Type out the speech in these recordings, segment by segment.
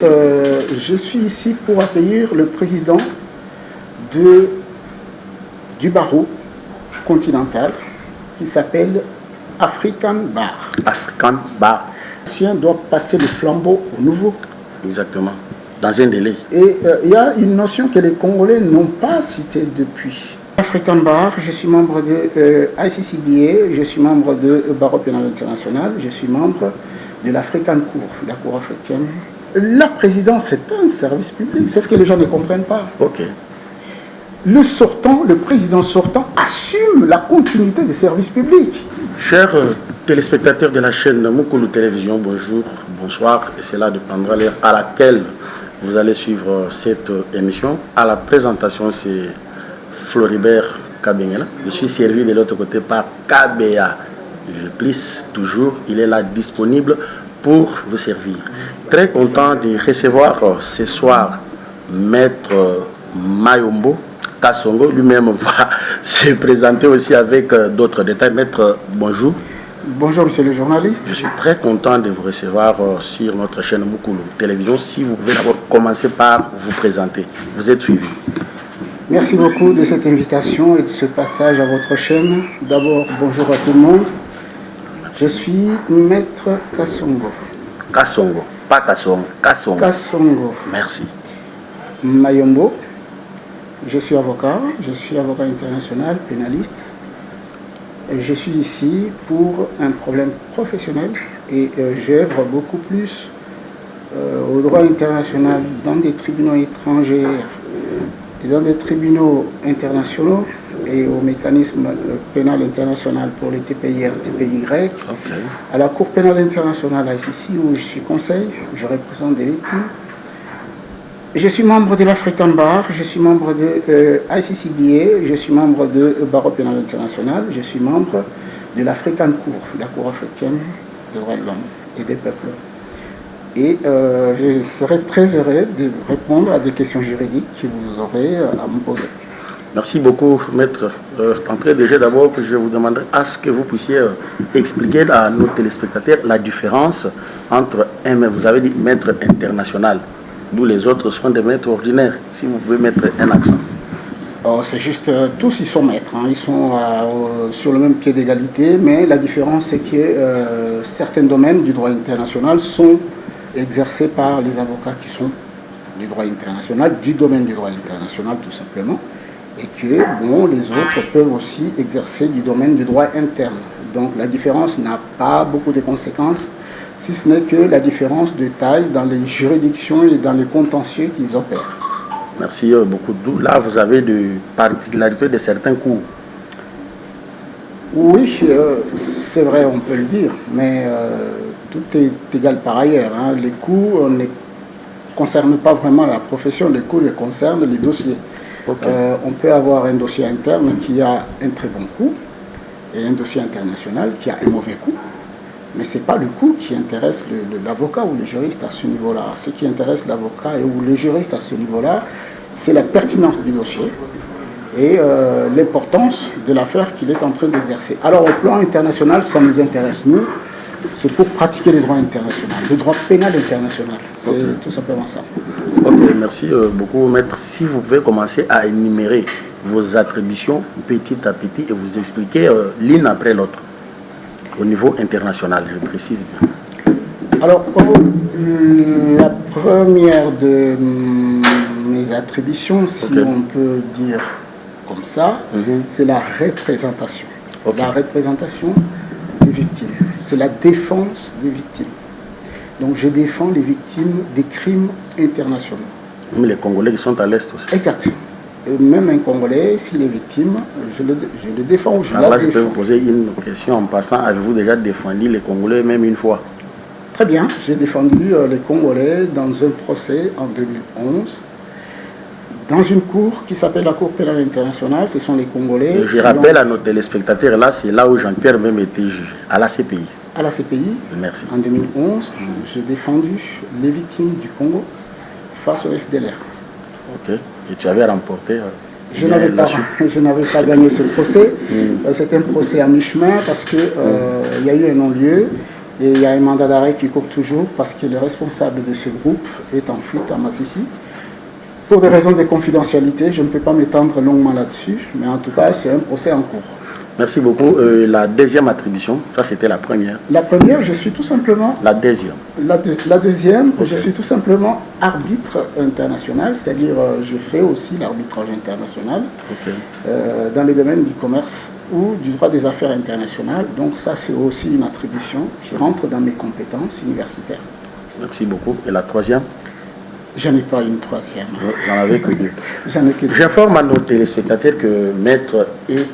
Je suis ici pour accueillir le président du barreau continental qui s'appelle African Bar. African Bar. L'ancien doit passer le flambeau au nouveau. Exactement. Dans un délai. Et il y a une notion que les Congolais n'ont pas citée depuis. African Bar, je suis membre de ICCBA, je suis membre de Barreau pénal international, je suis membre de l'African Cour, la Cour africaine. La présidence, c'est un service public, c'est ce que les gens ne comprennent pas. Ok. Le président sortant assume la continuité des services publics. Chers téléspectateurs de la chaîne Mukulu Télévision, bonjour, bonsoir, et c'est là dépendra l'heure à laquelle vous allez suivre cette émission. À la présentation, c'est Floribert Kabengela. Je suis servi de l'autre côté par KBA. Je plisse toujours, il est là disponible pour vous servir. Très content de recevoir ce soir Maître Mayombo Kasongo. Lui-même va se présenter aussi avec d'autres détails. Maître, bonjour. Bonjour, monsieur le journaliste. Je suis très content de vous recevoir sur notre chaîne Mukulu Télévision. Si vous pouvez d'abord commencer par vous présenter. Vous êtes suivi. Merci beaucoup de cette invitation et de ce passage à votre chaîne. D'abord, bonjour à tout le monde. Je suis Maître Kasongo. Kasongo, pas Kasongo, Kasongo. Kasongo. Merci. Mayombo. Je suis avocat international, pénaliste. Je suis ici pour un problème professionnel et j'œuvre beaucoup plus au droit international dans des tribunaux étrangers et dans des tribunaux internationaux et au mécanisme pénal international pour les TPIR, TPY, Okay. à la Cour pénale internationale ICC où je suis conseil, je représente des victimes. Je suis membre de l'African Bar, je suis membre de ICCBA, je suis membre de Barreau pénal international, je suis membre de l'African Cour, la Cour africaine des droits de l'homme et des peuples. Et je serai très heureux de répondre à des questions juridiques que vous aurez à me poser. Merci beaucoup, Maître. Entrée de jeu, d'abord, je vous demanderai à ce que vous puissiez expliquer à nos téléspectateurs la différence entre vous avez dit maître international, d'où les autres sont des maîtres ordinaires. Si vous pouvez mettre un accent. Oh, c'est juste, tous ils sont maîtres, hein. Ils sont sur le même pied d'égalité, mais la différence c'est que certains domaines du droit international sont exercés par les avocats qui sont du droit international, du domaine du droit international tout simplement, et que bon, les autres peuvent aussi exercer du domaine du droit interne. Donc la différence n'a pas beaucoup de conséquences, si ce n'est que la différence de taille dans les juridictions et dans les contentieux qu'ils opèrent. Merci beaucoup. Là, vous avez des particularités de certains cours. Oui, c'est vrai, on peut le dire, mais tout est égal par ailleurs, hein. Les cours ne concernent pas vraiment la profession, les cours concernent les dossiers. Okay. On peut avoir un dossier interne qui a un très bon coût et un dossier international qui a un mauvais coût. Mais ce n'est pas le coût qui intéresse l'avocat ou le juriste à ce niveau-là. Ce qui intéresse l'avocat ou le juriste à ce niveau-là, c'est la pertinence du dossier et l'importance de l'affaire qu'il est en train d'exercer. Alors au plan international, ça nous intéresse, nous, c'est pour pratiquer le droit international, le droit pénal international. C'est okay. Tout simplement ça. Ok, merci beaucoup, Maître. Si vous pouvez commencer à énumérer vos attributions petit à petit et vous expliquer l'une après l'autre au niveau international, je précise bien. Alors, la première de mes attributions, si okay. On peut dire comme ça, c'est la représentation. Okay. La représentation des victimes. C'est la défense des victimes. Donc, je défends les victimes des crimes internationaux. Même les Congolais qui sont à l'Est aussi. Exact. Et même un Congolais, s'il est victime, je le défends ou je la défends. Je peux vous poser une question en passant. Avez-vous déjà défendu les Congolais même une fois? Très bien. J'ai défendu les Congolais dans un procès en 2011. Dans une cour qui s'appelle la Cour pénale internationale, ce sont les Congolais. Et je rappelle à nos téléspectateurs, là, c'est là où Jean-Pierre même était juge, à la CPI. À la CPI, merci. En 2011, j'ai défendu les victimes du Congo face au FDLR. Ok, et tu avais remporté Je n'avais pas gagné ce procès. C'est un procès à mi-chemin parce qu'il y a eu un non-lieu Et il y a un mandat d'arrêt qui court toujours parce que le responsable de ce groupe est en fuite à Massissi. Pour des raisons de confidentialité, je ne peux pas m'étendre longuement là-dessus, mais en tout cas, c'est un procès en cours. Merci beaucoup. La deuxième attribution, ça c'était la première. La première, je suis tout simplement... La deuxième. La deuxième, Okay. Je suis tout simplement arbitre international, c'est-à-dire je fais aussi l'arbitrage international Okay. Dans le domaine du commerce ou du droit des affaires internationales. Donc ça, c'est aussi une attribution qui rentre dans mes compétences universitaires. Merci beaucoup. Et la troisième? Je n'ai pas une troisième. J'en avais que deux. J'en ai que deux. J'informe à nos téléspectateurs que Maître est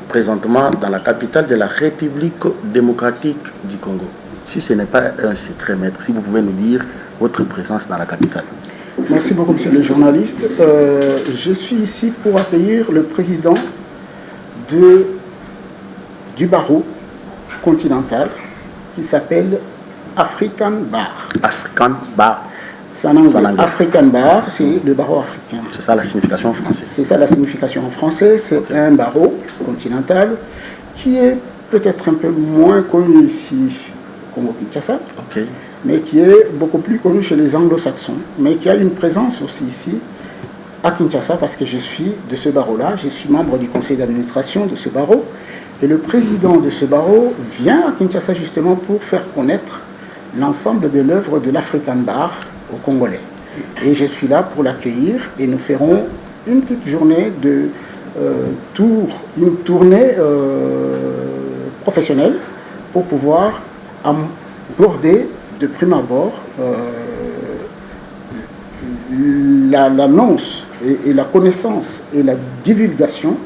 présentement dans la capitale de la République démocratique du Congo. Si ce n'est pas un secret, Maître, si vous pouvez nous dire votre présence dans la capitale. Merci beaucoup, monsieur le journaliste. Je suis ici pour accueillir le président du barreau continental qui s'appelle African Bar. African Bar. C'est en anglais. African Bar, c'est le barreau africain. C'est ça la signification en français. C'est ça la signification en français. C'est okay. Un barreau continental qui est peut-être un peu moins connu ici au Congo-Kinshasa, okay. Mais qui est beaucoup plus connu chez les anglo-saxons, mais qui a une présence aussi ici à Kinshasa parce que je suis de ce barreau-là, je suis membre du conseil d'administration de ce barreau et le président de ce barreau vient à Kinshasa justement pour faire connaître l'ensemble de l'œuvre de l'African Bar aux Congolais. Et je suis là pour l'accueillir et nous ferons une petite journée de une tournée professionnelle pour pouvoir aborder de prime abord l'annonce et la connaissance et la divulgation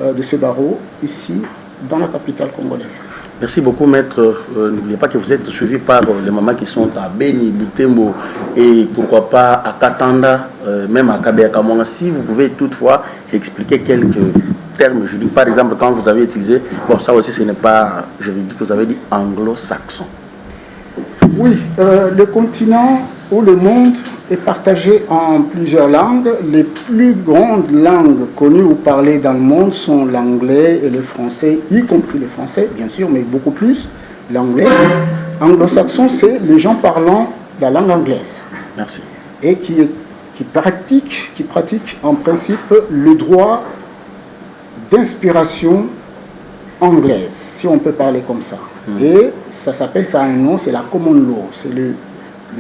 de ce barreau ici dans la capitale congolaise. Merci beaucoup, Maître. N'oubliez pas que vous êtes suivi par les mamans qui sont à Beni, Butembo et pourquoi pas à Katanda, même à Kabeakamona. Si vous pouvez toutefois expliquer quelques termes juridiques, par exemple, quand vous avez utilisé, bon, ça aussi ce n'est pas juridique, vous avez dit anglo-saxon. Oui, le continent ou le monde est partagé en plusieurs langues. Les plus grandes langues connues ou parlées dans le monde sont l'anglais et le français, y compris le français, bien sûr, mais beaucoup plus l'anglais. Anglo-saxon, c'est les gens parlant la langue anglaise. Merci. Et qui pratiquent en principe le droit d'inspiration anglaise, si on peut parler comme ça. Et ça s'appelle, ça a un nom, c'est la common law, c'est le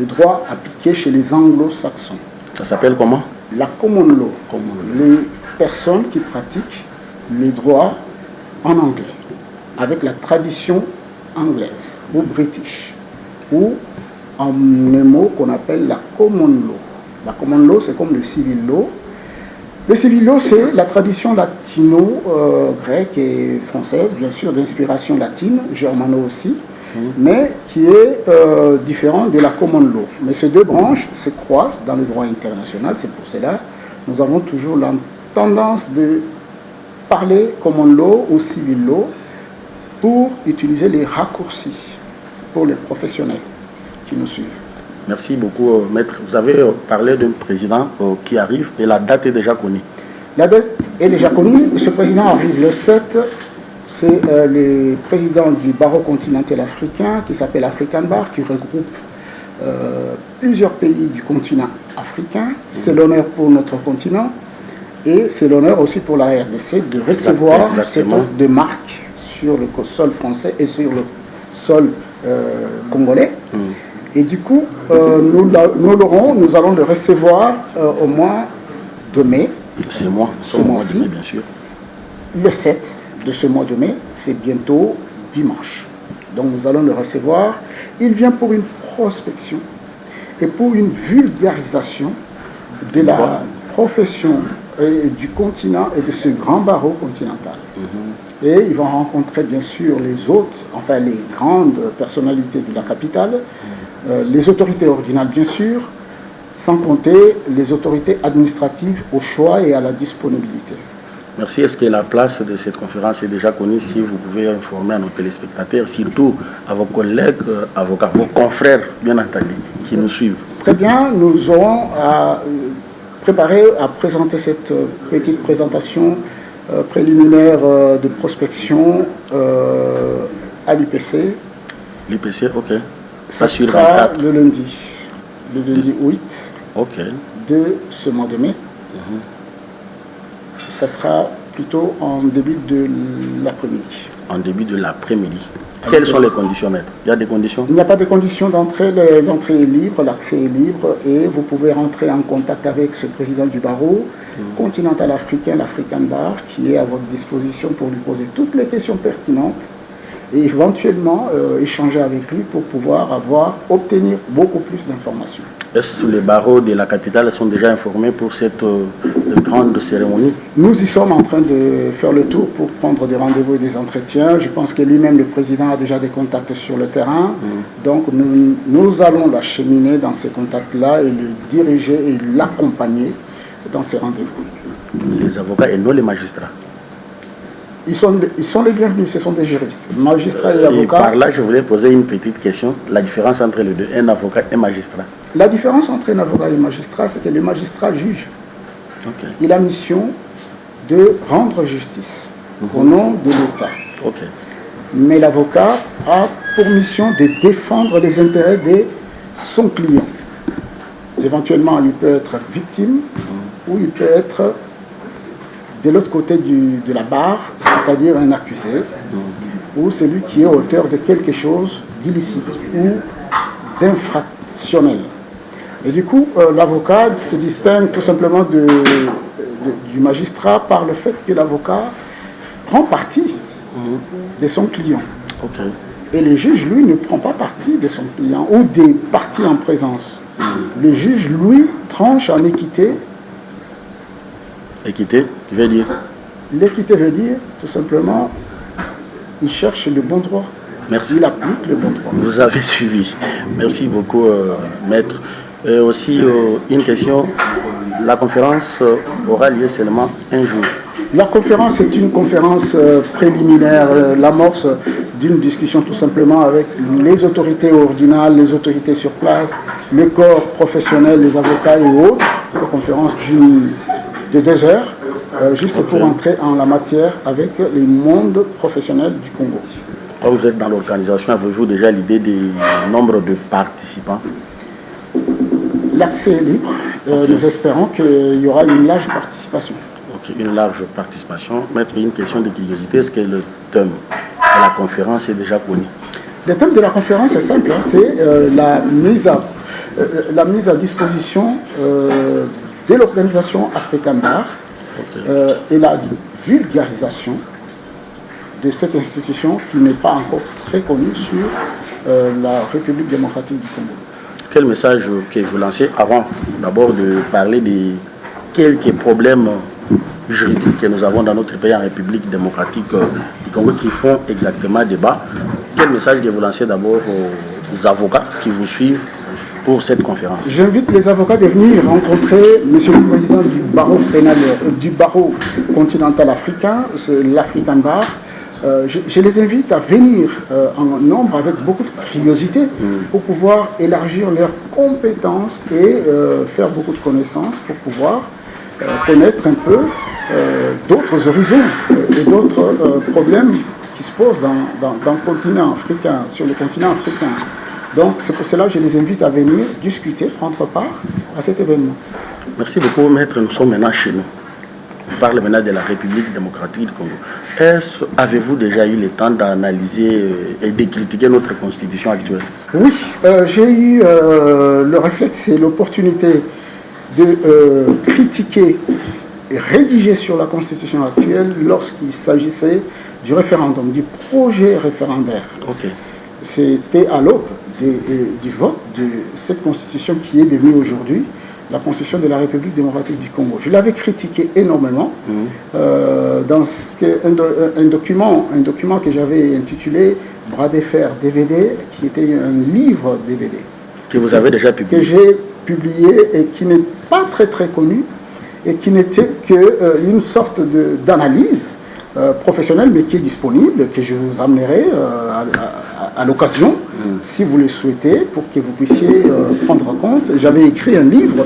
droit appliqué chez les anglo-saxons. Ça s'appelle comment? La common law. Les personnes qui pratiquent le droit en anglais, avec la tradition anglaise ou british, ou en un mot qu'on appelle la common law. La common law, c'est comme le civil law. Le civil law, c'est la tradition latino-grecque et française, bien sûr, d'inspiration latine, germano aussi, mais qui est différent de la common law. Mais ces deux branches se croisent dans le droit international, c'est pour cela que nous avons toujours la tendance de parler common law ou civil law pour utiliser les raccourcis pour les professionnels qui nous suivent. Merci beaucoup, Maître. Vous avez parlé d'un président qui arrive et la date est déjà connue. La date est déjà connue. Ce président arrive le 7. C'est le président du barreau continental africain qui s'appelle African Bar, qui regroupe plusieurs pays du continent africain. C'est l'honneur pour notre continent et c'est l'honneur aussi pour la RDC de recevoir cette hôte de marque sur le sol français et sur le sol congolais. Et du coup, nous allons le recevoir au mois de mai. Ce mois-ci, bien sûr. Le 7 de ce mois de mai, c'est bientôt dimanche. Donc nous allons le recevoir. Il vient pour une prospection et pour une vulgarisation de la profession du continent et de ce grand barreau continental. Et ils vont rencontrer bien sûr les autres, enfin les grandes personnalités de la capitale, les autorités ordinales bien sûr, sans compter les autorités administratives au choix et à la disponibilité. Merci. Est-ce que la place de cette conférence est déjà connue? Si vous pouvez informer à nos téléspectateurs, surtout à vos collègues, avocats, vos confrères, bien entendu, qui nous suivent. Très bien, nous aurons préparé à présenter cette petite présentation préliminaire de prospection à l'UPC L'IPC, ok. Ça sur sera 24. le lundi 8 de ce mois de mai. Ça sera plutôt en début de l'après-midi. En début de l'après-midi. Quelles sont les conditions, maître? Il y a des conditions? Il n'y a pas de conditions d'entrée. L'entrée est libre, l'accès est libre et vous pouvez rentrer en contact avec ce président du barreau continental africain, l'African Bar, qui est à votre disposition pour lui poser toutes les questions pertinentes et éventuellement échanger avec lui pour pouvoir obtenir beaucoup plus d'informations. Est-ce que les barreaux de la capitale sont déjà informés pour cette grande cérémonie? Nous y sommes en train de faire le tour pour prendre des rendez-vous et des entretiens. Je pense que lui-même, le président, a déjà des contacts sur le terrain. Donc nous allons l'acheminer dans ces contacts-là et le diriger et l'accompagner dans ces rendez-vous. Les avocats et non les magistrats? Ils sont les bienvenus, ce sont des juristes, magistrats et avocats. Et par là, je voulais poser une petite question. La différence entre les deux, un avocat et un magistrat? La différence entre un avocat et un magistrat, c'est que le magistrat juge. Il a mission de rendre justice au nom de l'État. Mais l'avocat a pour mission de défendre les intérêts de son client. Éventuellement, il peut être victime ou il peut être de l'autre côté de la barre, c'est-à-dire un accusé, ou celui qui est auteur de quelque chose d'illicite ou d'infractionnel. Et du coup, l'avocat se distingue tout simplement du magistrat par le fait que l'avocat prend parti de son client. Et le juge, lui, ne prend pas parti de son client ou des parties en présence. Le juge, lui, tranche en équité. Équité, tu veux dire? L'équité veut dire, tout simplement, il cherche le bon droit. Merci. Il applique le bon droit. Vous avez suivi. Merci beaucoup, maître. Et aussi, une question. La conférence aura lieu seulement un jour. La conférence est une conférence préliminaire, l'amorce d'une discussion tout simplement avec les autorités ordinales, les autorités sur place, le corps professionnel, les avocats et autres. Une conférence de 2 heures, juste pour entrer en la matière avec les mondes professionnels du Congo. Quand vous êtes dans l'organisation, avez-vous déjà l'idée du nombre de participants? L'accès est libre. Nous espérons qu'il y aura une large participation. Une large participation. Maître, une question de curiosité. Est-ce que le thème de la conférence est déjà connu? Le thème de la conférence est simple. C'est la mise à disposition de l'organisation African Bar et la vulgarisation de cette institution qui n'est pas encore très connue sur la République démocratique du Congo. Quel message que vous lancez avant d'abord de parler de quelques problèmes juridiques que nous avons dans notre pays en République démocratique du Congo qui font exactement débat? Quel message que vous lancez d'abord aux avocats qui vous suivent pour cette conférence? J'invite les avocats de venir rencontrer Monsieur le Président du barreau pénal, du barreau continental africain, l'African Bar. Je les invite à venir en nombre avec beaucoup de curiosité pour pouvoir élargir leurs compétences et faire beaucoup de connaissances pour pouvoir connaître un peu d'autres horizons et d'autres problèmes qui se posent dans le continent africain, sur le continent africain. Donc c'est pour cela que je les invite à venir discuter, prendre part à cet événement. Merci beaucoup, maître. Nous sommes maintenant chez nous. On parle maintenant de la République démocratique du Congo. Avez-vous déjà eu le temps d'analyser et de critiquer notre constitution actuelle? Oui, j'ai eu le réflexe et l'opportunité de critiquer et rédiger sur la constitution actuelle lorsqu'il s'agissait du référendum, du projet référendaire. C'était à l'aube du vote de cette constitution qui est devenue aujourd'hui la constitution de la République démocratique du Congo. Je l'avais critiqué énormément dans un document que j'avais intitulé Bras de fer DVD, qui était un livre DVD. Que vous avez déjà publié? Que j'ai publié et qui n'est pas très très connu et qui n'était qu'une sorte d'analyse professionnelle, mais qui est disponible, que je vous amènerai à l'occasion, si vous le souhaitez, pour que vous puissiez prendre compte. J'avais écrit un livre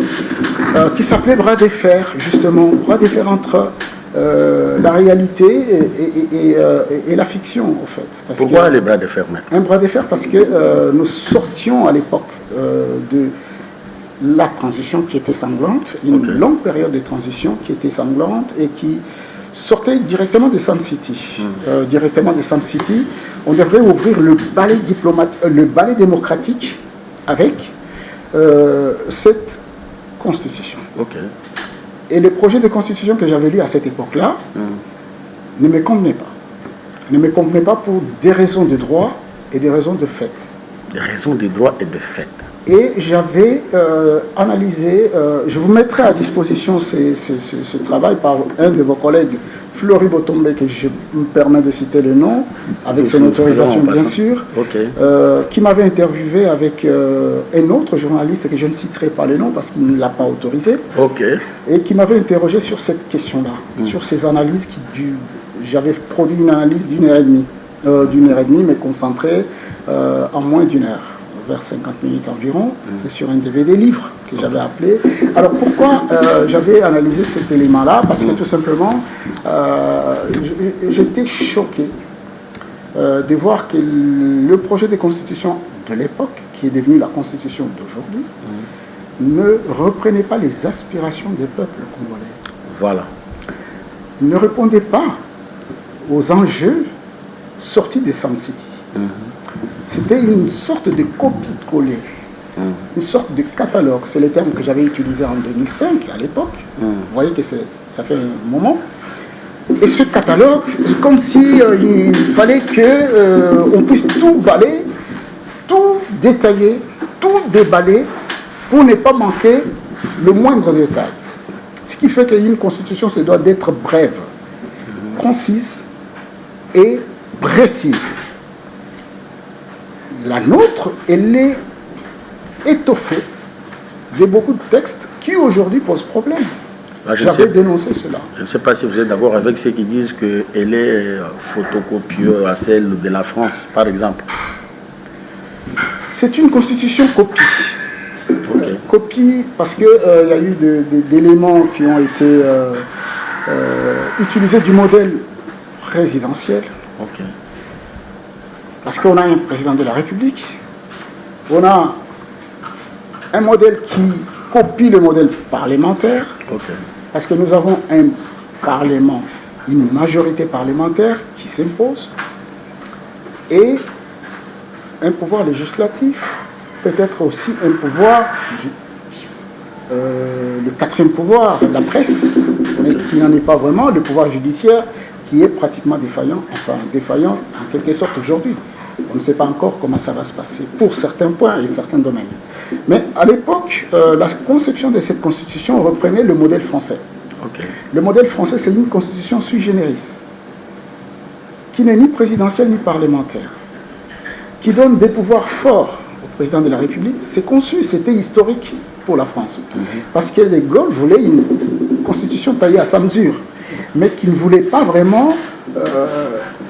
qui s'appelait Bras de fer, justement, Bras de fer entre la réalité et la fiction, en fait. Pourquoi les bras de fer, maître? Un bras de fer parce que nous sortions à l'époque de la transition qui était sanglante, une longue période de transition qui était sanglante et qui sortait directement de Sun City. Directement de Sun City, on devrait ouvrir le ballet démocratique avec cette constitution. Et le projet de constitution que j'avais lu à cette époque-là ne me convenait pas. Ne me convenait pas pour des raisons de droit et des raisons de fait. Des raisons de droit et de fait. Et j'avais analysé, je vous mettrai à disposition ce travail par un de vos collègues, Flori Botombe, que je me permets de citer le nom, avec son autorisation bien sûr, qui m'avait interviewé avec un autre journaliste que je ne citerai pas le nom parce qu'il ne l'a pas autorisé, et qui m'avait interrogé sur cette question-là, sur ces analyses j'avais produit une analyse d'1 heure et demie, mais concentrée en moins d'1 heure. Vers 50 minutes environ, c'est sur un DVD livre que j'avais appelé. Alors pourquoi j'avais analysé cet élément-là? Parce que tout simplement, j'étais choqué de voir que le projet de constitution de l'époque, qui est devenu la constitution d'aujourd'hui, ne reprenait pas les aspirations des peuples congolais. Voilà. Ne répondait pas aux enjeux sortis des Sun City. C'était une sorte de copie-coller, une sorte de catalogue. C'est le terme que j'avais utilisé en 2005 à l'époque. Vous voyez que ça fait un moment. Et ce catalogue, c'est comme si il fallait qu'on puisse tout balayer, tout détailler, tout déballer pour ne pas manquer le moindre détail. Ce qui fait qu'une constitution se doit d'être brève, concise et précise. La nôtre, elle est étoffée de beaucoup de textes qui aujourd'hui posent problème. J'avais dénoncé cela. Je ne sais pas si vous êtes d'accord avec ceux qui disent qu'elle est photocopieuse à celle de la France, par exemple. C'est une constitution copie. Copie parce qu'il y a eu d'éléments qui ont été utilisés du modèle présidentiel. Parce qu'on a un président de la République, on a un modèle qui copie le modèle parlementaire, parce que nous avons un parlement, une majorité parlementaire qui s'impose, et un pouvoir législatif, peut-être aussi un pouvoir, le quatrième pouvoir, la presse, mais qui n'en est pas vraiment, le pouvoir judiciaire, qui est pratiquement défaillant, enfin défaillant en quelque sorte aujourd'hui. On ne sait pas encore comment ça va se passer pour certains points et certains domaines. Mais à l'époque, la conception de cette constitution reprenait le modèle français. Le modèle français, c'est une constitution sui generis, qui n'est ni présidentielle ni parlementaire, qui donne des pouvoirs forts au président de la République. C'est conçu, c'était historique pour la France. Parce que de Gaulle voulait une constitution taillée à sa mesure, mais qui ne voulait pas vraiment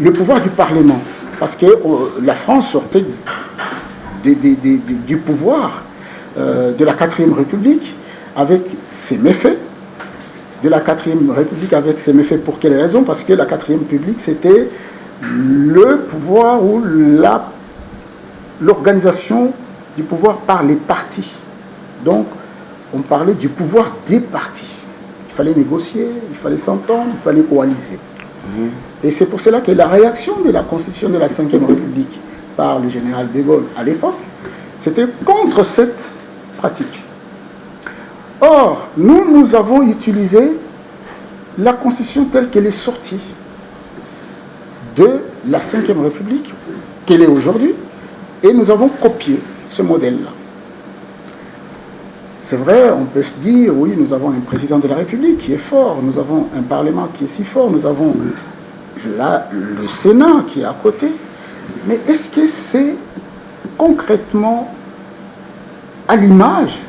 le pouvoir du Parlement. Parce que la France sortait du pouvoir de la 4e République avec ses méfaits. De la 4e République avec ses méfaits pour quelle raison? Parce que la 4e République, c'était le pouvoir ou l'organisation du pouvoir par les partis. Donc, on parlait du pouvoir des partis. Il fallait négocier, il fallait s'entendre, il fallait coaliser. Et c'est pour cela que la réaction de la constitution de la 5e République par le général de Gaulle à l'époque, c'était contre cette pratique. Or, nous avons utilisé la constitution telle qu'elle est sortie de la 5e République, qu'elle est aujourd'hui, et nous avons copié ce modèle-là. C'est vrai, on peut se dire, oui, nous avons un président de la République qui est fort, nous avons un Parlement qui est si fort, nous avons le Sénat qui est à côté, mais est-ce que c'est concrètement à l'image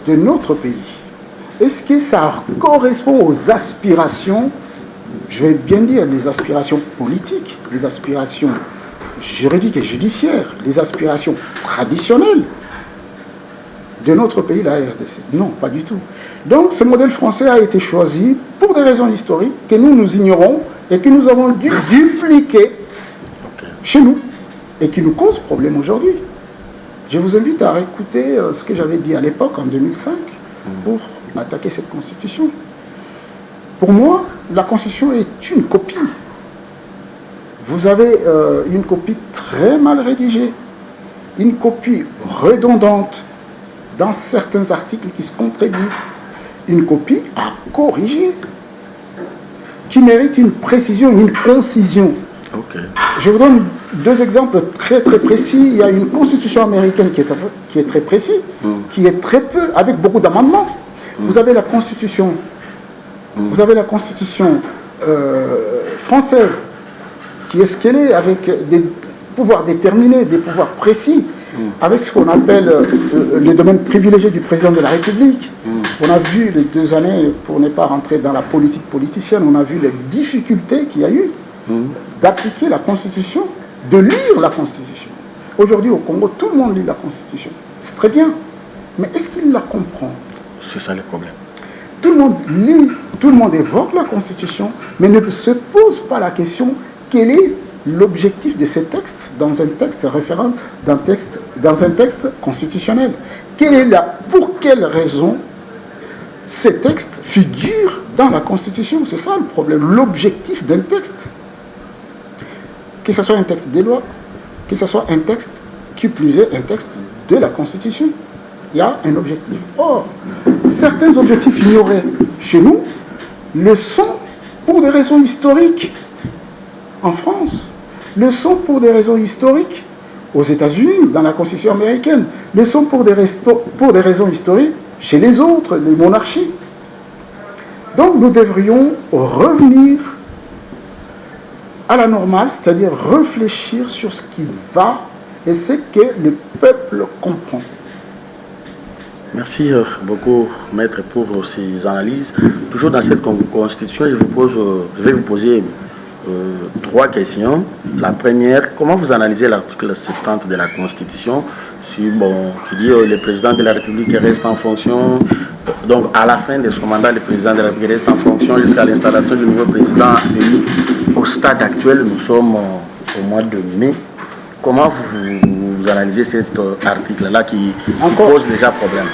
de notre pays? Est-ce que ça correspond aux aspirations, je vais bien dire, les aspirations politiques, les aspirations juridiques et judiciaires, les aspirations traditionnelles de notre pays, la RDC. Non, pas du tout. Donc ce modèle français a été choisi pour des raisons historiques que nous ignorons et que nous avons dû dupliquer chez nous et qui nous cause problème aujourd'hui. Je vous invite à réécouter ce que j'avais dit à l'époque, en 2005, pour attaquer cette constitution. Pour moi, la constitution est une copie. Vous avez une copie très mal rédigée, une copie redondante dans certains articles qui se contredisent, une copie à corriger, qui mérite une précision et une concision. Je vous donne deux exemples très très précis. Il y a une constitution américaine qui est très précise, qui est très peu, avec beaucoup d'amendements. Vous avez la constitution, française, qui est ce qu'elle est, avec des pouvoirs déterminés, des pouvoirs précis, avec ce qu'on appelle les domaines privilégiés du président de la République. On a vu les 2 années, pour ne pas rentrer dans la politique politicienne, on a vu les difficultés qu'il y a eu d'appliquer la Constitution, de lire la Constitution. Aujourd'hui au Congo, tout le monde lit la Constitution. C'est très bien. Mais est-ce qu'il la comprend? C'est ça le problème. Tout le monde lit, tout le monde évoque la Constitution, mais ne se pose pas la question quel est l'objectif de ces textes dans un texte référent, dans un texte constitutionnel. Pour quelle raison ces textes figurent dans la Constitution? C'est ça le problème, l'objectif d'un texte. Que ce soit un texte des lois, que ce soit un texte, qui plus est un texte de la Constitution. Il y a un objectif. Or, certains objectifs ignorés chez nous le sont pour des raisons historiques en France, le sont pour des raisons historiques aux États-Unis, dans la Constitution américaine, le sont pour des raisons historiques chez les autres, les monarchies. Donc nous devrions revenir à la normale, c'est-à-dire réfléchir sur ce qui va et ce que le peuple comprend. Merci beaucoup, maître, pour ces analyses. Toujours dans cette constitution, je vais vous poser 3 questions. La première, comment vous analysez l'article 70 de la Constitution qui dit le président de la République reste en fonction, donc à la fin de son mandat, le président de la République reste en fonction jusqu'à l'installation du nouveau président élu. Au stade actuel, nous sommes au mois de mai. Comment vous analysez cet article-là qui pose déjà problème?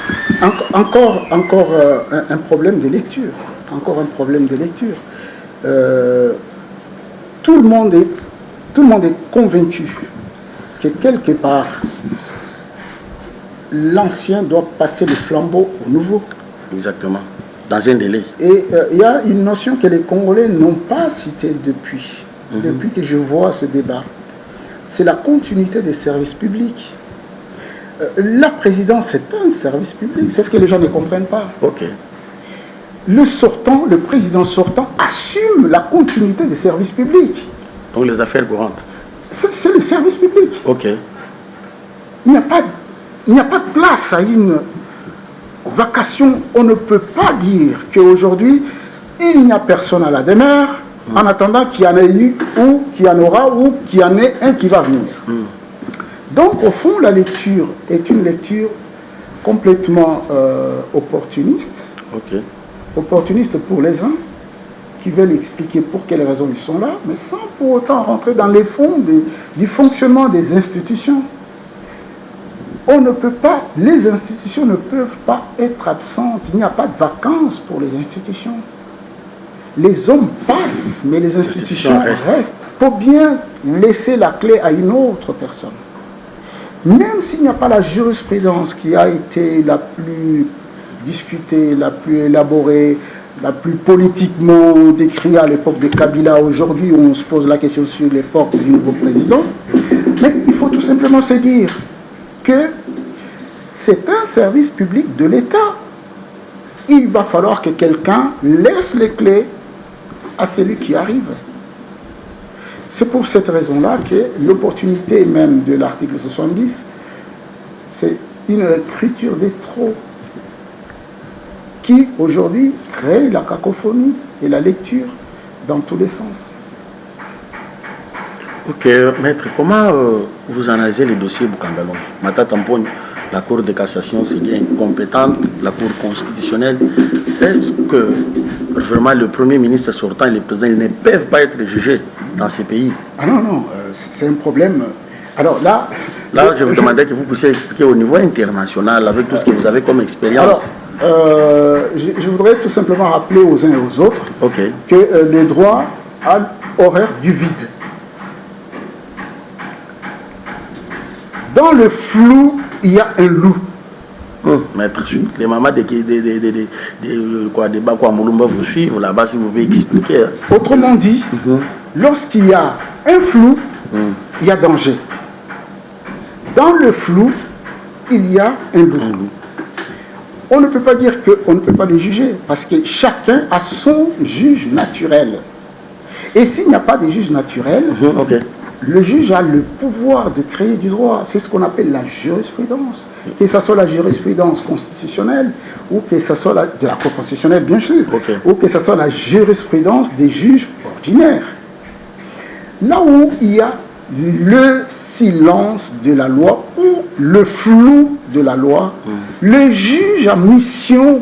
Encore un problème de lecture. Encore un problème de lecture. Tout le monde est convaincu que quelque part, l'ancien doit passer le flambeau au nouveau. Exactement. Dans un délai. Et il y a une notion que les Congolais n'ont pas citée depuis que je vois ce débat. C'est la continuité des services publics. La présidence, c'est un service public. C'est ce que les gens ne comprennent pas. Ok. Le président sortant assume la continuité des services publics. Donc les affaires courantes. C'est le service public. Ok. Il n'y a pas de place à une vacation. On ne peut pas dire qu'aujourd'hui, il n'y a personne à la demeure en attendant qu'il y en ait eu ou qu'il y en aura ou qu'il y en ait un qui va venir. Donc au fond, la lecture est une lecture complètement opportuniste. Ok. Opportuniste pour les uns qui veulent expliquer pour quelles raisons ils sont là, mais sans pour autant rentrer dans les fonds du fonctionnement des institutions. On ne peut pas, les institutions ne peuvent pas être absentes. Il n'y a pas de vacances pour les institutions. Les hommes passent, mais les institutions restent. Il faut bien laisser la clé à une autre personne. Même s'il n'y a pas la jurisprudence qui a été la plus discutée, la plus élaborée, la plus politiquement décrite à l'époque de Kabila, aujourd'hui on se pose la question sur l'époque du nouveau président, mais il faut tout simplement se dire que c'est un service public de l'État. Il va falloir que quelqu'un laisse les clés à celui qui arrive. C'est pour cette raison-là que l'opportunité même de l'article 70, c'est une écriture de trop qui aujourd'hui crée la cacophonie et la lecture dans tous les sens. Ok, maître, comment vous analysez les dossiers Bukangalonge, Matata Mponi? la Cour de cassation serait incompétente, la Cour constitutionnelle. Est-ce que vraiment le Premier ministre sortant et le président ils ne peuvent pas être jugés dans ces pays? Ah non, non, c'est un problème. Alors là... Là, je vous demandais que vous puissiez expliquer au niveau international, avec tout ce que vous avez comme expérience. Alors, je voudrais tout simplement rappeler aux uns et aux autres que les droits ont horreur du vide. Dans le flou, il y a un loup. Maître, les mamans de Bakwa Moulumba vous suivent là-bas, si vous pouvez expliquer. Autrement dit, lorsqu'il y a un flou, il y a danger. Dans le flou, il y a un loup. On ne peut pas dire qu'on ne peut pas les juger, parce que chacun a son juge naturel. Et s'il n'y a pas de juge naturel, le juge a le pouvoir de créer du droit. C'est ce qu'on appelle la jurisprudence. Que ce soit la jurisprudence constitutionnelle, ou que ce soit de la Cour constitutionnelle, bien sûr, ou que ce soit la jurisprudence des juges ordinaires. Là où il y a le silence de la loi ou le flou de la loi, le juge a mission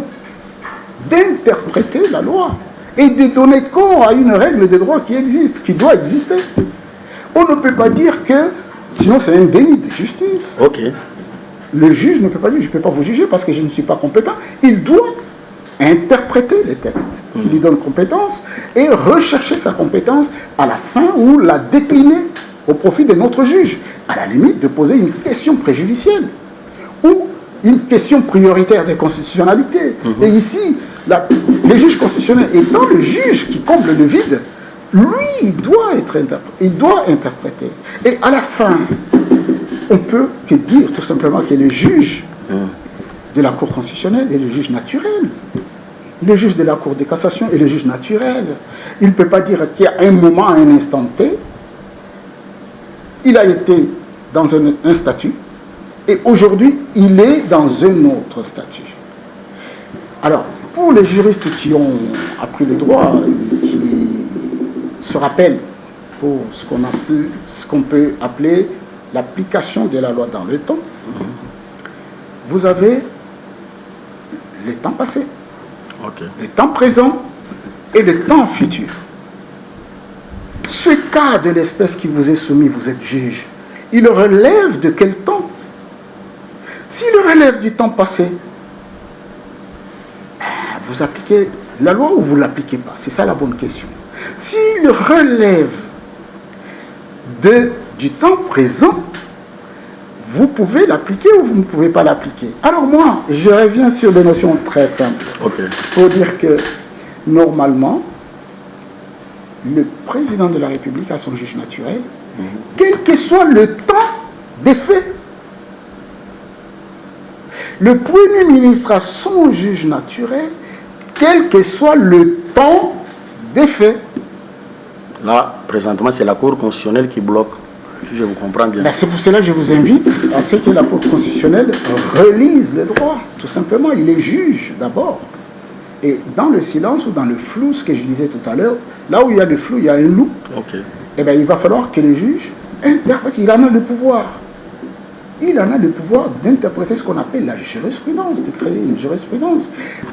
d'interpréter la loi et de donner corps à une règle de droit qui existe, qui doit exister. On ne peut pas dire que, sinon c'est un déni de justice. Le juge ne peut pas dire, je ne peux pas vous juger parce que je ne suis pas compétent. Il doit interpréter les textes qui lui donnent compétence et rechercher sa compétence à la fin ou la décliner au profit de notre juge, à la limite de poser une question préjudicielle ou une question prioritaire de constitutionnalité. Et ici, les juges constitutionnels étant le juge qui comble le vide, lui, il doit interpréter. Et à la fin, on peut que dire tout simplement que le juge de la Cour constitutionnelle est le juge naturel. Le juge de la Cour de cassation est le juge naturel. Il ne peut pas dire qu'il y a un moment, à un instant T, il a été dans un statut et aujourd'hui il est dans un autre statut. Alors, pour les juristes qui ont appris le droit, qui se rappellent pour ce qu'on peut appeler l'application de la loi dans le temps, vous avez le temps passé, le temps présent et le temps futur. Ce cas de l'espèce qui vous est soumis, vous êtes juge, il relève de quel temps? S'il relève du temps passé, vous appliquez la loi ou vous ne l'appliquez pas? C'est ça la bonne question. S'il relève du temps présent, vous pouvez l'appliquer ou vous ne pouvez pas l'appliquer. Alors moi, je reviens sur des notions très simples. Pour dire que, normalement, le président de la République a son juge naturel, quel que soit le temps des faits. Le Premier ministre a son juge naturel, quel que soit le temps des faits. Là, présentement, c'est la Cour constitutionnelle qui bloque, si je vous comprends bien. C'est pour cela que je vous invite à ce que la Cour constitutionnelle relise le droit. Tout simplement, il est juge d'abord. Et dans le silence ou dans le flou, ce que je disais tout à l'heure, là où il y a le flou, il y a un loup. Eh bien, il va falloir que le juge interprète. Il en a le pouvoir. Il en a le pouvoir d'interpréter ce qu'on appelle la jurisprudence, de créer une jurisprudence.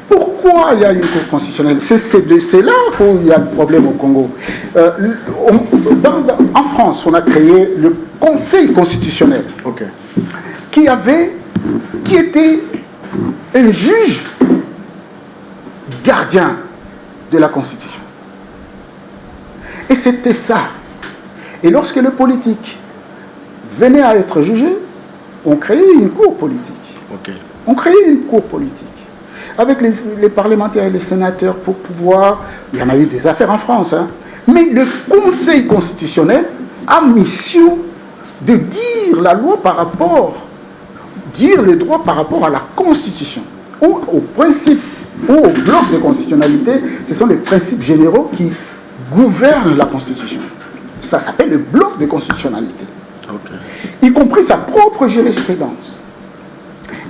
Pourquoi il y a une Cour constitutionnelle? C'est là où il y a le problème au Congo. En France, on a créé le Conseil constitutionnel, qui était un juge gardien de la Constitution. Et c'était ça. Et lorsque le politique venait à être jugé, on créait une cour politique. On créait une cour politique. Avec les parlementaires et les sénateurs pour pouvoir... Il y en a eu des affaires en France. Mais le Conseil constitutionnel a mission de dire la loi par rapport... dire le droit par rapport à la Constitution. Ou au principe, ou au bloc de constitutionnalité. Ce sont les principes généraux qui gouvernent la Constitution. Ça s'appelle le bloc de constitutionnalité. Y compris sa propre jurisprudence.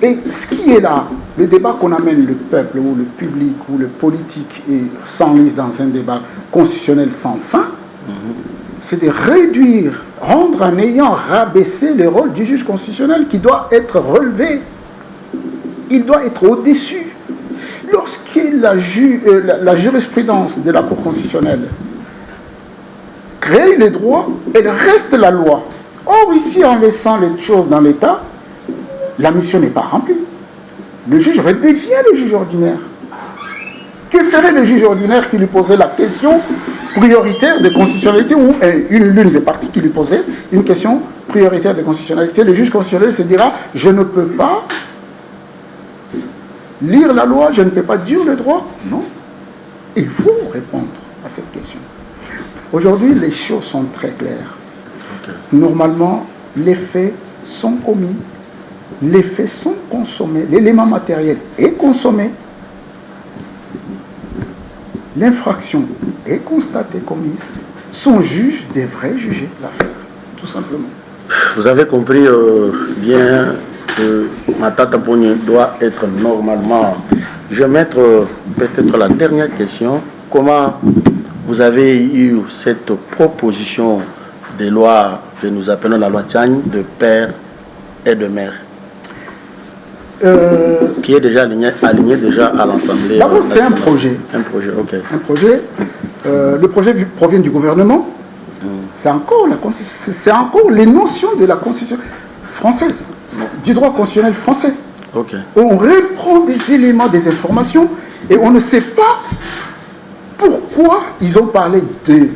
Et ce qui est là, le débat qu'on amène le peuple ou le public ou le politique et s'enlise dans un débat constitutionnel sans fin, c'est de réduire, rendre en ayant rabaissé le rôle du juge constitutionnel qui doit être relevé il doit être au-dessus. Lorsque la jurisprudence de la Cour constitutionnelle crée les droits, elle reste la loi. Or, ici, en laissant les choses dans l'État, la mission n'est pas remplie. Le juge redevient le juge ordinaire. Que ferait le juge ordinaire qui lui poserait la question prioritaire de constitutionnalité ou l'une des parties qui lui poserait une question prioritaire de constitutionnalité? Le juge constitutionnel se dira, je ne peux pas lire la loi, je ne peux pas dire le droit. Non. Il faut répondre à cette question. Aujourd'hui, les choses sont très claires. Okay. Normalement, les faits sont commis, les faits sont consommés, l'élément matériel est consommé, l'infraction est constatée commise, son juge devrait juger l'affaire, tout simplement. Vous avez compris bien que Matata Ponye doit être normalement... Je vais mettre peut-être la dernière question. Comment vous avez eu cette proposition de loi que nous appelons la loi Tchani de père et de mère qui est déjà aligné déjà à l'Assemblée. D'abord, c'est un projet. Un projet, ok. Un projet. Le projet provient du gouvernement. C'est encore les notions de la Constitution française, du droit constitutionnel français. Okay. On reprend des éléments, des informations, et on ne sait pas pourquoi ils ont parlé de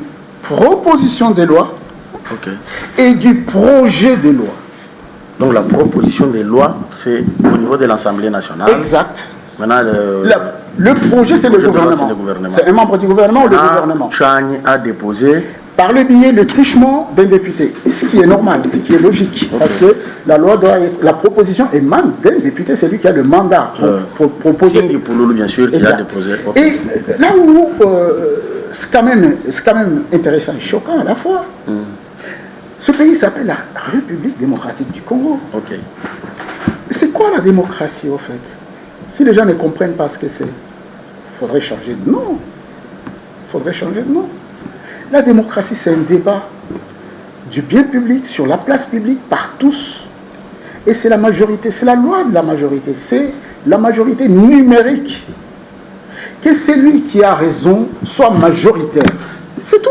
proposition de loi et du projet de loi. Donc la proposition de loi, c'est au niveau de l'Assemblée nationale. Exact. Maintenant, le projet, c'est le gouvernement. C'est un membre du gouvernement ou le gouvernement. Chani a déposé. Par le biais de truchement d'un député, ce qui est normal, ce qui est logique, parce que la loi doit être, la proposition émane d'un député, c'est lui qui a le mandat pour proposer. Cindy Pouloulou, bien sûr, qui a déposé. Et là où c'est quand même intéressant et choquant à la fois, ce pays s'appelle la République démocratique du Congo. C'est quoi la démocratie, au fait? Si les gens ne comprennent pas ce que c'est, il faudrait changer de nom. Il faudrait changer de nom. La démocratie, c'est un débat du bien public sur la place publique par tous. Et c'est la majorité, c'est la loi de la majorité, c'est la majorité numérique. Que celui qui a raison soit majoritaire. C'est tout.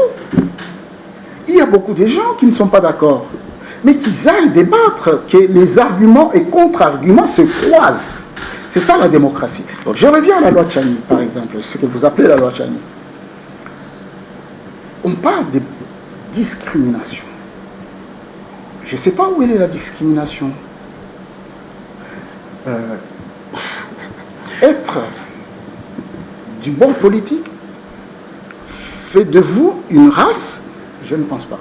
Il y a beaucoup de gens qui ne sont pas d'accord, mais qu'ils aillent débattre, que les arguments et contre-arguments se croisent. C'est ça la démocratie. Je reviens à la loi Tchani, par exemple, ce que vous appelez la loi Tchani. On parle de discrimination. Je ne sais pas où est la discrimination. Être du bord politique fait de vous une race, je ne pense pas.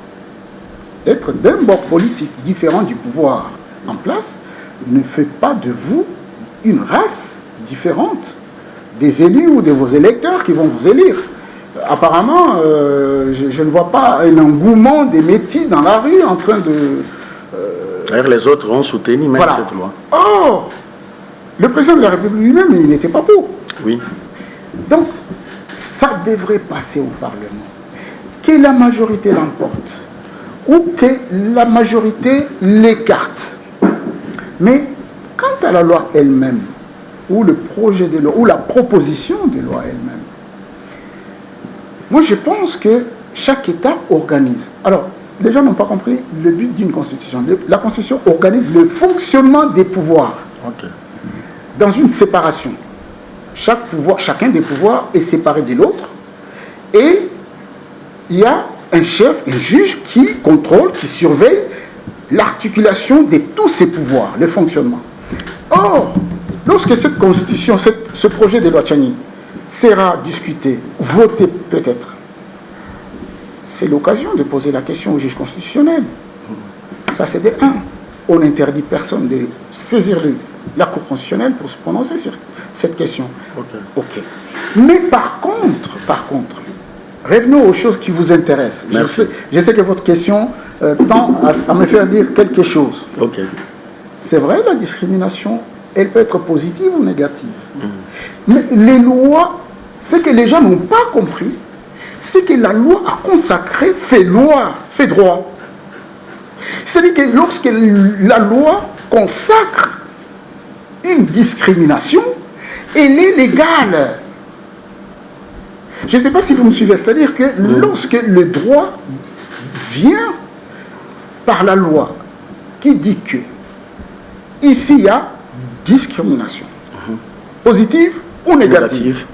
Être d'un bord politique différent du pouvoir en place ne fait pas de vous une race différente des élus ou de vos électeurs qui vont vous élire. Apparemment, je ne vois pas un engouement des métis dans la rue en train de... les autres ont soutenu même cette loi. Or, le président de la République lui-même, il n'était pas pour. Oui. Donc, ça devrait passer au Parlement. Que la majorité l'emporte ou que la majorité l'écarte. Mais quant à la loi elle-même, ou le projet de loi, ou la proposition de loi elle-même, moi je pense que chaque État organise. Alors, les gens n'ont pas compris le but d'une constitution. La constitution organise le fonctionnement des pouvoirs. Dans une séparation. Chacun des pouvoirs est séparé de l'autre. Et il y a un chef, un juge qui contrôle, qui surveille l'articulation de tous ces pouvoirs, le fonctionnement. Or, lorsque cette constitution, ce projet de loi Tchani sera discuté, voté peut-être, c'est l'occasion de poser la question au juge constitutionnel. Ça, c'est de un. On n'interdit personne de saisir la Cour constitutionnelle pour se prononcer sur cette question. Ok. Mais par contre, revenons aux choses qui vous intéressent. Je sais que votre question tend à me faire dire quelque chose. C'est vrai, la discrimination, elle peut être positive ou négative. Mais les lois, ce que les gens n'ont pas compris, c'est que la loi a consacré, fait loi, fait droit. C'est-à-dire que lorsque la loi consacre une discrimination, elle est légale. Je ne sais pas si vous me suivez, c'est-à-dire que lorsque le droit vient par la loi qui dit que ici il y a discrimination, positive ou négative,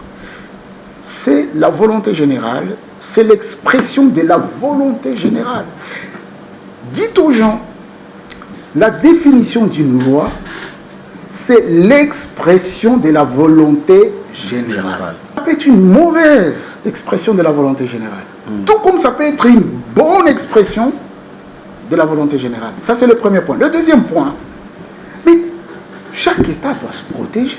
c'est la volonté générale, c'est l'expression de la volonté générale. Dites aux gens, la définition d'une loi, c'est l'expression de la volonté générale. Ça peut être une mauvaise expression de la volonté générale. Tout comme ça peut être une bonne expression de la volonté générale. Ça, c'est le premier point. Le deuxième point, mais chaque État doit se protéger.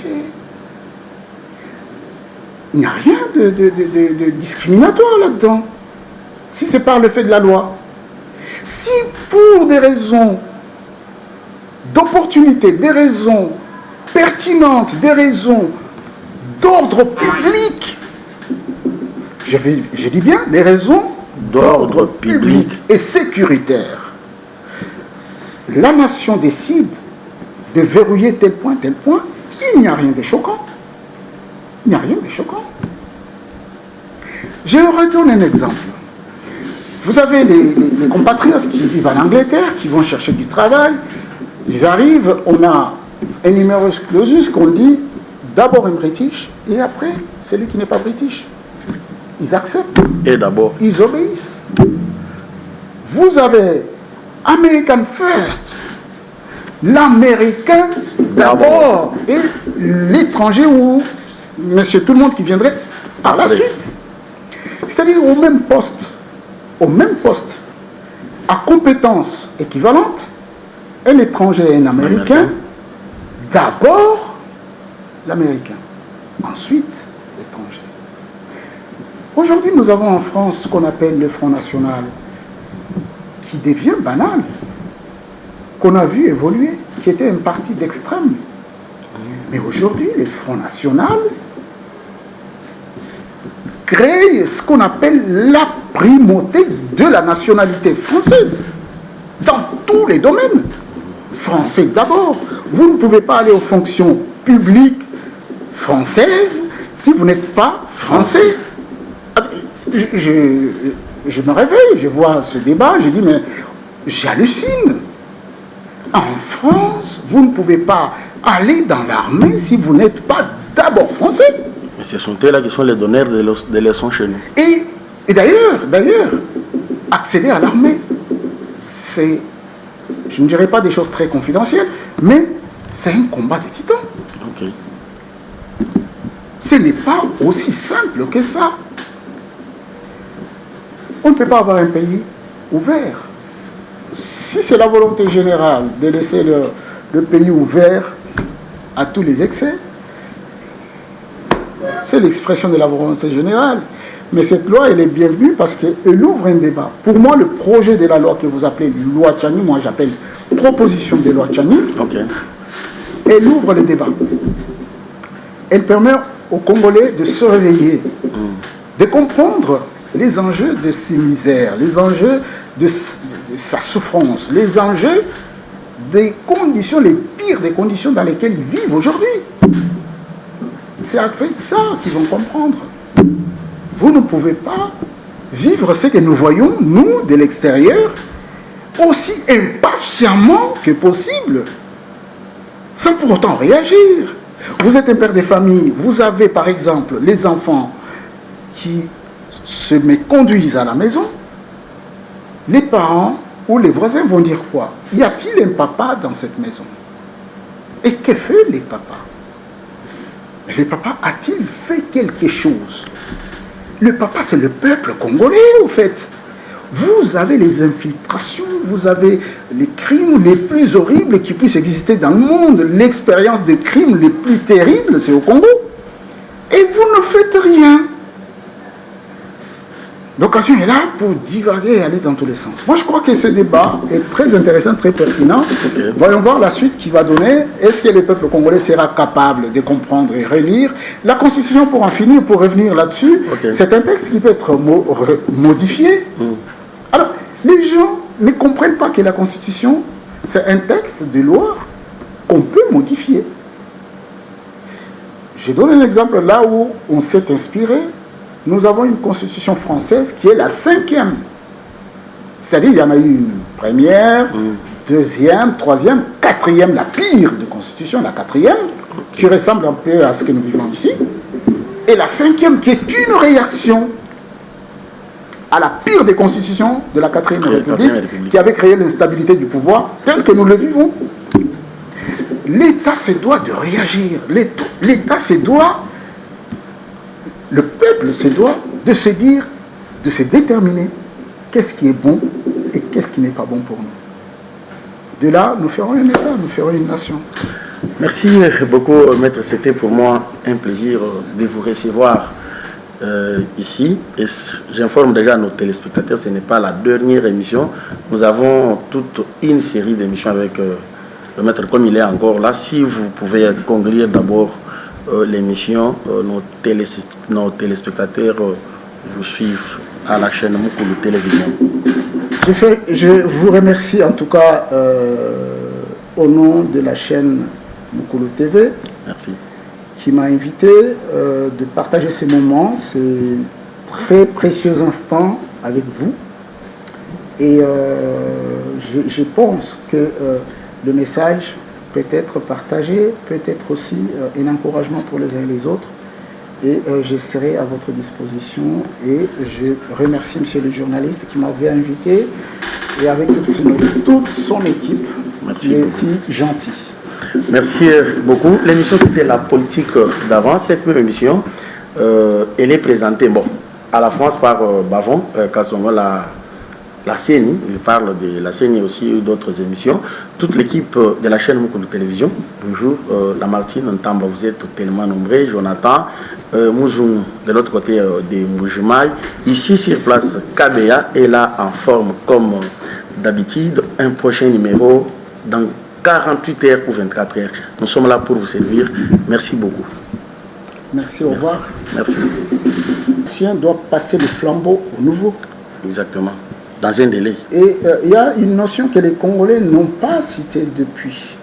Il n'y a rien de discriminatoire là-dedans. Si c'est par le fait de la loi. Si pour des raisons d'opportunité, des raisons pertinentes, des raisons d'ordre public, je dis bien les raisons d'ordre public et sécuritaire, la nation décide de verrouiller tel point, il n'y a rien de choquant. Il n'y a rien de choquant. Je redonne un exemple. Vous avez les compatriotes qui vivent en Angleterre, qui vont chercher du travail, ils arrivent, on a un numerus clausus qu'on dit d'abord un British et après celui qui n'est pas British. Ils acceptent. Et d'abord. Ils obéissent. Vous avez American First, l'Américain d'abord et l'étranger ou monsieur tout le monde qui viendrait par la suite. C'est-à-dire au même poste, à compétences équivalentes, un étranger et un Américain, d'abord l'Américain, ensuite l'étranger. Aujourd'hui, nous avons en France ce qu'on appelle le Front National, qui devient banal, qu'on a vu évoluer, qui était un parti d'extrême. Mais aujourd'hui, le Front National crée ce qu'on appelle la primauté de la nationalité française dans tous les domaines. Français d'abord. Vous ne pouvez pas aller aux fonctions publiques françaises si vous n'êtes pas français. Je me réveille, je vois ce débat, je dis mais j'hallucine. En France, vous ne pouvez pas aller dans l'armée si vous n'êtes pas d'abord français. Mais ce sont eux-là qui sont les donneurs de leçons chez nous. Et d'ailleurs, accéder à l'armée, c'est, je ne dirais pas des choses très confidentielles, mais c'est un combat de titans. Okay. Ce n'est pas aussi simple que ça. On ne peut pas avoir un pays ouvert. Si c'est la volonté générale de laisser le pays ouvert à tous les excès, c'est l'expression de la volonté générale. Mais cette loi, elle est bienvenue parce qu'elle ouvre un débat. Pour moi, le projet de la loi que vous appelez loi Tchani, moi j'appelle proposition de loi Tchani, elle ouvre le débat. Elle permet aux Congolais de se réveiller, de comprendre les enjeux de ses misères, les enjeux de sa souffrance, les enjeux des conditions, les pires des conditions dans lesquelles ils vivent aujourd'hui. C'est avec ça qu'ils vont comprendre. Vous ne pouvez pas vivre ce que nous voyons, nous, de l'extérieur, aussi impatiemment que possible, sans pour autant réagir. Vous êtes un père de famille, vous avez par exemple les enfants qui se méconduisent à la maison, les parents ou les voisins vont dire quoi? Y a-t-il un papa dans cette maison? Et que fait les papas? Le papa a-t-il fait quelque chose? Le papa, c'est le peuple congolais, au fait. Vous avez les infiltrations, vous avez les crimes les plus horribles qui puissent exister dans le monde. L'expérience des crimes les plus terribles, c'est au Congo. Et vous ne faites rien. L'occasion est là pour divaguer et aller dans tous les sens. Moi, je crois que ce débat est très intéressant, très pertinent. Okay. Voyons voir la suite qu'il va donner. Est-ce que le peuple congolais sera capable de comprendre et relire la Constitution pour en finir, pour revenir là-dessus? Okay. C'est un texte qui peut être modifié. Alors, les gens ne comprennent pas que la Constitution, c'est un texte de loi qu'on peut modifier. Je donne un exemple là où on s'est inspiré. Nous avons une constitution française qui est la 5e. C'est-à-dire qu'il y en a eu une première, deuxième, troisième, quatrième, la pire de constitution, la 4e, qui ressemble un peu à ce que nous vivons ici. Et la 5e qui est une réaction à la pire des constitutions de la 4e République, qui avait créé l'instabilité du pouvoir tel que nous le vivons. L'État se doit de réagir. L'État se doit, le peuple se doit de se dire, de se déterminer qu'est-ce qui est bon et qu'est-ce qui n'est pas bon pour nous. De là, nous ferons un État, nous ferons une nation. Merci beaucoup, Maître. C'était pour moi un plaisir de vous recevoir ici. Et j'informe déjà nos téléspectateurs, ce n'est pas la dernière émission. Nous avons toute une série d'émissions avec le Maître comme il est encore là. Si vous pouvez conclure d'abord l'émission, nos téléspectateurs vous suivent à la chaîne Mukulu Télévision. Je vous remercie en tout cas au nom de la chaîne Mukulu TV. Merci. Qui m'a invité de partager ces moments, ces très précieux instants avec vous. Et je pense que le message peut être partagé, peut être aussi un encouragement pour les uns et les autres. Et je serai à votre disposition. Et je remercie monsieur le journaliste qui m'avait invité et avec toute son équipe. Merci qui est si gentil. Merci beaucoup. L'émission c'était la politique d'avant. Cette même émission, elle est présentée à la France par Bavon, Kassongo, la CENI. Il parle de la CENI aussi d'autres émissions. Toute l'équipe de la chaîne Mukulu Télévision. Bonjour, la Martine, Ntamba, vous êtes tellement nombreux. Jonathan, Mouzoum de l'autre côté de Moujimaï. Ici sur place, KBA est là en forme comme d'habitude. Un prochain numéro dans 48 heures ou 24 heures. Nous sommes là pour vous servir. Merci beaucoup. Merci, au revoir. Merci. L'ancien doit passer le flambeau au nouveau. Exactement. Dans un délai. Et il y a une notion que les Congolais n'ont pas citée depuis.